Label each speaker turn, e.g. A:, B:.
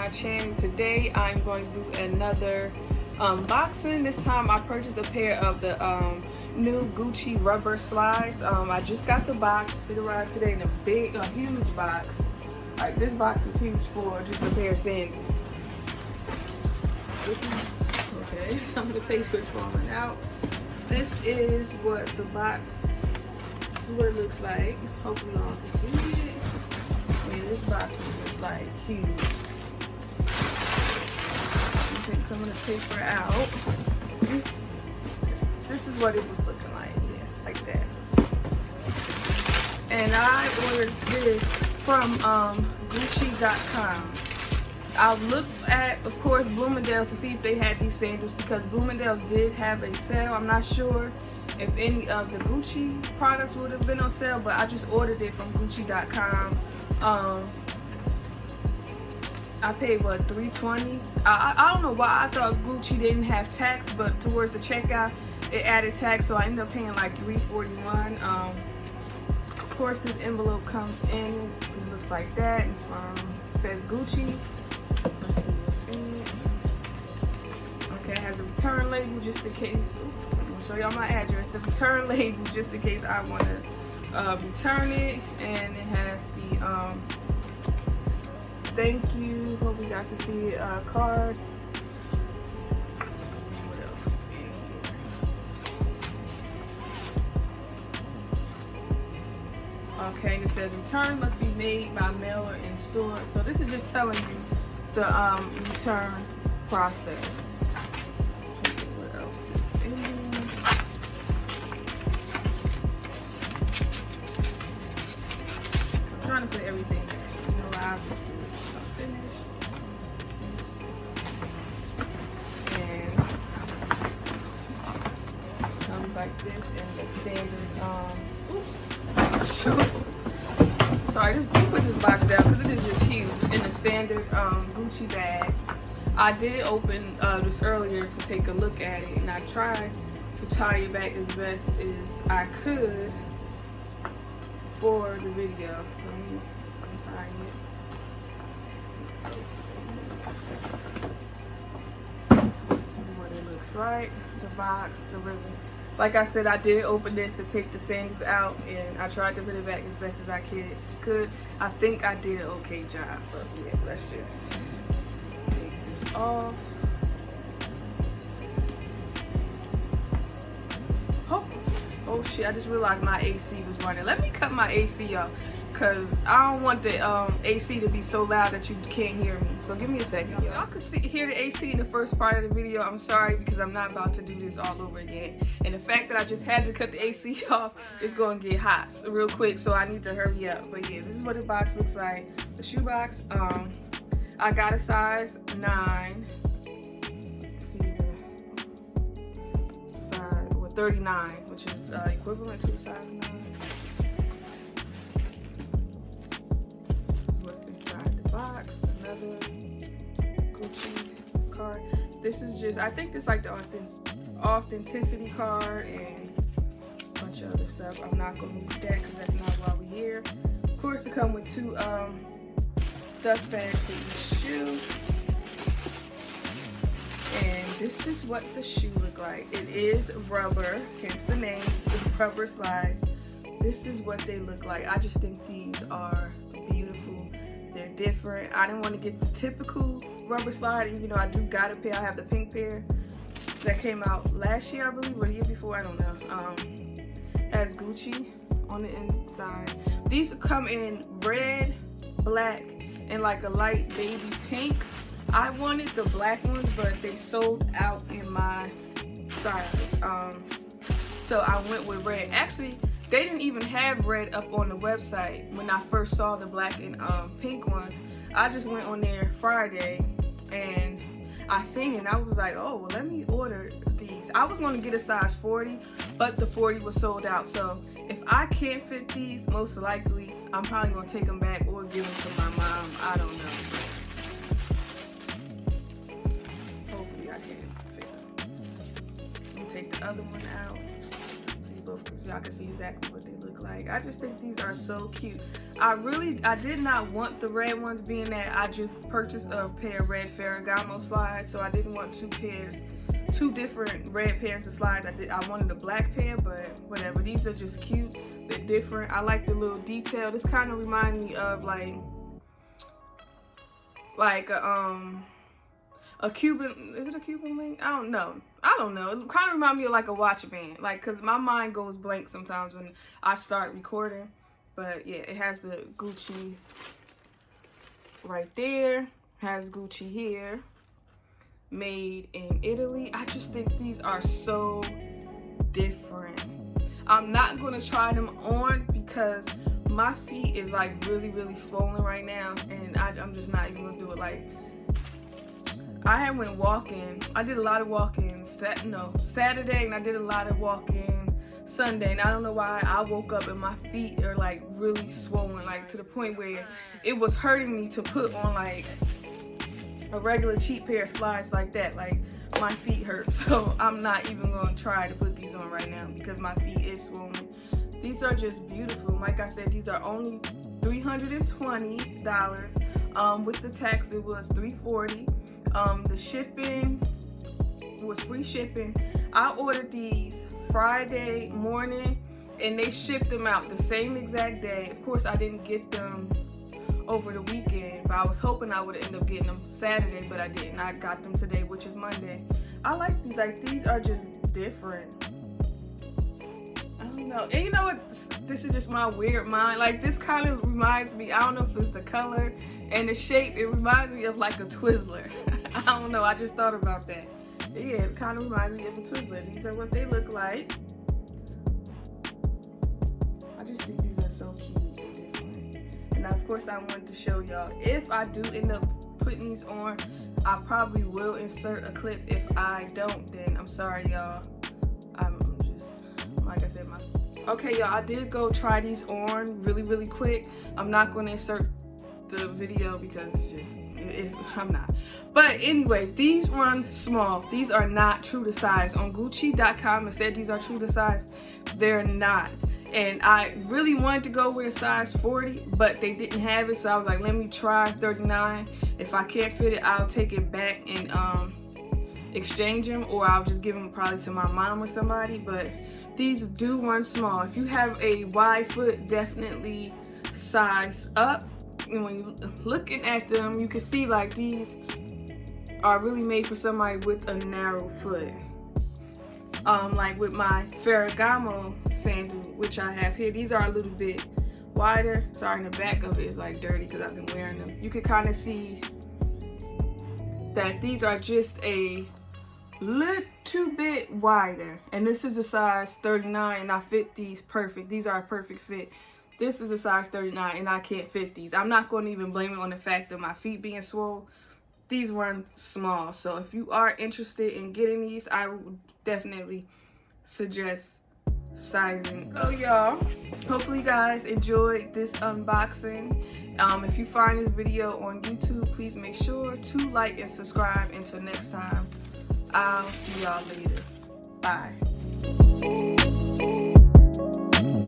A: my channel. Today I'm going to do another unboxing. This time I purchased a pair of the new Gucci rubber slides. I just got the box. It arrived today in a huge box. Like, this box is huge for just a pair of sandals. This is, okay, some of the paper's falling out. This is what the box, this is what it looks like. Hopefully y'all can see it. Man, this box is just like huge. Take some of the paper out. This is what it was looking like, yeah, like that. And I ordered this from Gucci.com. I looked at, of course, Bloomingdale's to see if they had these sandals because Bloomingdale's did have a sale. I'm not sure if any of the Gucci products would have been on sale, but I just ordered it from Gucci.com. I paid what, $3.20? I don't know why I thought Gucci didn't have tax, but towards the checkout it added tax, so I ended up paying like $3.41. Of course, this envelope comes in. It looks like that. It's from, it says Gucci. Let's see what's in it. Okay, it has a return label just in case. Oops, I'm gonna show y'all my address. The return label just in case I want to return it, and it has the thank you. Hope you guys can see card. What else is in here? Okay, it says return must be made by mail or in store. So this is just telling you the return process. What else is in here? I'm trying to put everything in. You know, I have to do it. Finished. And comes like this in the standard oops. Sorry, just put this box down because it is just huge. In the standard Gucci bag. I did open this earlier to take a look at it, and I tried to tie it back as best as I could for the video. So let me untie it. This is what it looks like. The box, the ribbon. Like I said, I did open this to take the sandals out, and I tried to put it back as best as I could. I think I did an okay job, but yeah, let's just take this off. Oh shit, I just realized my AC was running. Let me cut my AC off, because I don't want the AC to be so loud that you can't hear me. So give me a second. Y'all could hear the AC in the first part of the video. I'm sorry, because I'm not about to do this all over again. And the fact that I just had to cut the AC off is going to get hot real quick, so I need to hurry up. But yeah, this is what the box looks like. The shoe box, I got a size 9. See the size, well, 39, which is equivalent to a size 9. This is what's inside the box. Another Gucci card. This is just, I think this is like the authenticity card and a bunch of other stuff. I'm not going to read that because that's not why we're here. Of course, it comes with 2 dust bags for each shoe. And this is what the shoe look like. It is rubber, hence the name, the rubber slides. This is what they look like. I just think these are beautiful. They're different. I didn't want to get the typical rubber slide, even though I do got a pair. I have the pink pair that came out last year, I believe, or the year before, I don't know. Has Gucci on the inside. These come in red, black, and like a light baby pink. I wanted the black ones, but they sold out in my size. So I went with red. Actually, they didn't even have red up on the website when I first saw the black and pink ones. I just went on there Friday and I seen it and I was like, oh, well, let me order these. I was going to get a size 40, but the 40 was sold out. So if I can't fit these, most likely I'm probably going to take them back or give them to my mom. I don't know. Hopefully I can fit them. Let me take the other one out so you both can so y'all can see exactly what they look like. I just think these are so cute. I did not want the red ones, being that I just purchased a pair of red Ferragamo slides, so I didn't want two different red pairs of slides. I wanted a black pair, but whatever. These are just cute. They're different. I like the little detail. This kind of reminds me of like a Cuban, is it a Cuban link? I don't know. It kind of reminds me of like a watch band, like, cause my mind goes blank sometimes when I start recording. But yeah, it has the Gucci right there, has Gucci here, made in Italy. I just think these are so different. I'm not gonna try them on because my feet is like really swollen right now, and I'm just not even gonna do it. Like, I had went walking. I did a lot of walking Saturday, and I did a lot of walking Sunday, and I don't know why I woke up and my feet are like really swollen, like to the point where it was hurting me to put on like a regular cheap pair of slides like that. Like, my feet hurt, so I'm not even gonna try to put these on right now because my feet is swollen. These are just beautiful. Like I said, these are only $320. With the tax, it was $340. The shipping was free shipping. I ordered these Friday morning, and they shipped them out the same exact day. Of course, I didn't get them over the weekend, but I was hoping I would end up getting them Saturday, but I didn't. I got them today, which is Monday. I like these. Like, these are just different. I don't know. And you know what? This is just my weird mind. Like, this kind of reminds me, I don't know if it's the color and the shape, it reminds me of like a Twizzler. I don't know, I just thought about that. Yeah, it kind of reminds me of a Twizzler. These are what they look like. I just think these are so cute and different. And of course, I wanted to show y'all, if I do end up putting these on, I probably will insert a clip. If I don't, then I'm sorry, y'all. I'm just, like I said, okay, y'all, I did go try these on really quick. I'm not going to insert the video because I'm not. But anyway, these run small. These are not true to size. On Gucci.com, it said these are true to size. They're not. And I really wanted to go with a size 40, but they didn't have it, so I was like, let me try 39. If I can't fit it, I'll take it back and exchange them, or I'll just give them probably to my mom or somebody. But these do run small. If you have a wide foot, definitely size up. And when you're looking at them, you can see like these are really made for somebody with a narrow foot. Like with my Ferragamo sandal, which I have here, these are a little bit wider. Sorry, the back of it is like dirty because I've been wearing them. You can kind of see that these are just a little bit wider. And this is a size 39, and I fit these perfect. These are a perfect fit. This is a size 39, and I can't fit these. I'm not going to even blame it on the fact of my feet being swole. These run small. So if you are interested in getting these, I would definitely suggest sizing. Oh, y'all, hopefully you guys enjoyed this unboxing. If you find this video on YouTube, please make sure to like and subscribe. Until next time, I'll see y'all later. Bye.